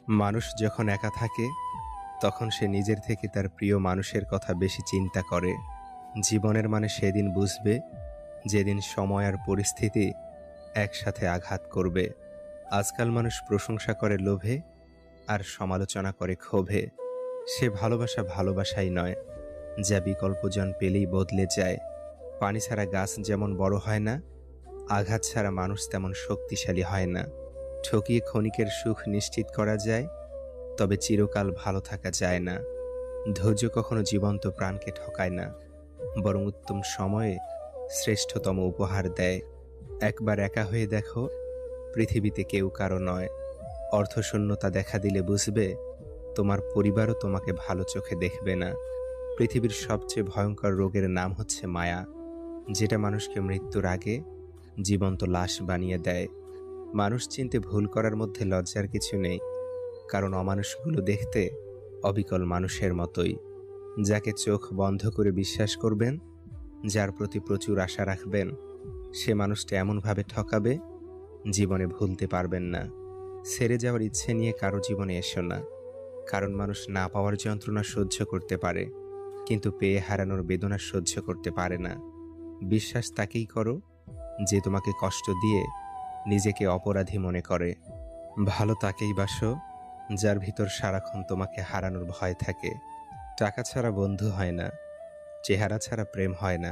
মানুষ যখন একা থাকে তখন সে নিজের থেকে তার প্রিয় মানুষের কথা বেশি চিন্তা করে। জীবনের মানে সেদিন বুঝবে যেদিন সময় আর পরিস্থিতি একসাথে আঘাত করবে। আজকাল মানুষ প্রশংসা করে লোভে আর সমালোচনা করে ক্ষোভে। সে ভালোবাসা ভালোবাসাই নয়, যা বিকল্পজন পেলেই বদলে যায়। পানি ছাড়া গাছ যেমন বড় হয় না, আঘাত ছাড়া মানুষ তেমন শক্তিশালী হয় না। ঠকিয়ে ক্ষণিকের সুখ নিশ্চিত করা যায়, তবে চিরকাল ভালো থাকা যায় না। ধৈর্য কখনো জীবন্ত প্রাণকে ঠকায় না, বরং উত্তম সময়ে শ্রেষ্ঠতম উপহার দেয়। একবার একা হয়ে দেখো, পৃথিবীতে কেউ কারো নয়। অর্থশূন্যতা দেখা দিলে বুঝবে তোমার পরিবারও তোমাকে ভালো চোখে দেখবে না। পৃথিবীর সবচেয়ে ভয়ঙ্কর রোগের নাম হচ্ছে মায়া, যেটা মানুষকে মৃত্যুর আগে জীবন্ত লাশ বানিয়ে দেয়। মানুষ চিনতে ভুল করার মধ্যে লজ্জার কিছু নেই, কারণ অমানুষগুলো দেখতে অবিকল মানুষের মতোই। যাকে চোখ বন্ধ করে বিশ্বাস করবেন, যার প্রতি প্রচুর আশা রাখবেন, সে মানুষটা এমনভাবে ঠকাবে জীবনে ভুলতে পারবেন না। ছেড়ে যাওয়ার ইচ্ছে নিয়ে কারো জীবনে এসো না, কারণ মানুষ না পাওয়ার যন্ত্রণা সহ্য করতে পারে, কিন্তু পেয়ে হারানোর বেদনা সহ্য করতে পারে না। বিশ্বাস তাকেই করো যে তোমাকে কষ্ট দিয়ে নিজেকে অপরাধী মনে করে। ভালো তাকেই বাসো যার ভিতর সারাক্ষণ তোমাকে হারানোর ভয় থাকে। টাকা ছাড়া বন্ধু হয় না, চেহারা ছাড়া প্রেম হয় না,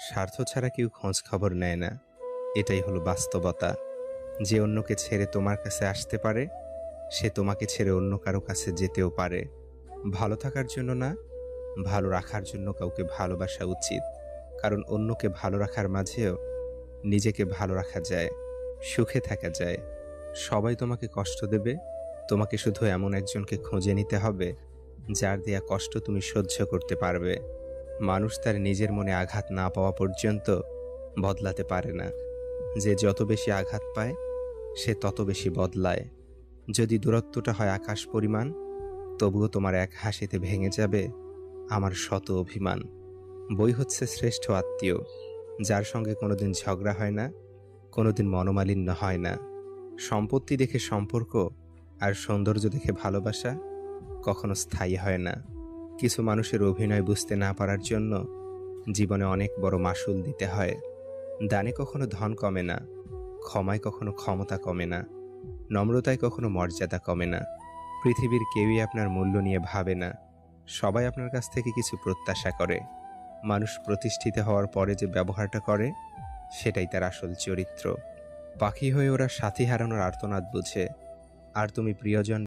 স্বার্থ ছাড়া কেউ খোঁজ খবর নেয় না। এটাই হলো বাস্তবতা। যে অন্যকে ছেড়ে তোমার কাছে আসতে পারে, সে তোমাকে ছেড়ে অন্য কারো কাছে যেতেও পারে। ভালো থাকার জন্য না, ভালো রাখার জন্য কাউকে ভালোবাসা উচিত। কারণ অন্যকে ভালো রাখার মাঝেও নিজেকে ভালো রাখা যায়, সুখে থাকা যায়। সবাই তোমাকে কষ্ট দেবে, তোমাকে শুধু এমন একজনকে খুঁজে নিতে হবে যার দেয়া কষ্ট তুমি সহ্য করতে পারবে। মানুষ তার নিজের মনে আঘাত না পাওয়া পর্যন্ত বদলাতে পারে না। যে যত বেশি আঘাত পায়, সে তত বেশি বদলায়। যদি দূরত্বটা হয় আকাশ পরিমাণ, তবুও তোমার এক হাসিতে ভেঙে যাবে আমার শত অভিমান। বই হচ্ছে শ্রেষ্ঠ আত্মীয়, যার সঙ্গে কোনোদিন ঝগড়া হয় না, কোনোদিন মনোমালিন্য হয় না। সম্পত্তি দেখে সম্পর্ক আর সৌন্দর্য দেখে ভালোবাসা কখনো স্থায়ী হয় না। কিছু মানুষের অভিনয় বুঝতে না পারার জন্য জীবনে অনেক বড় মাসুল দিতে হয়। দানে কখনো ধন কমে না, ক্ষমায় কখনো ক্ষমতা কমে না, নম্রতায় কখনো মর্যাদা কমে না। পৃথিবীর কেউই আপনার মূল্য নিয়ে ভাবে না, সবাই আপনার কাছ থেকে কিছু প্রত্যাশা করে। মানুষ প্রতিষ্ঠিত হওয়ার পরে যে ব্যবহারটা করে, সেটাই তার আসল চরিত্র। পাখি হয়ে ওরা সাথী হারানোর আর্তনাদ বুঝে, আর তুমি প্রিয়জন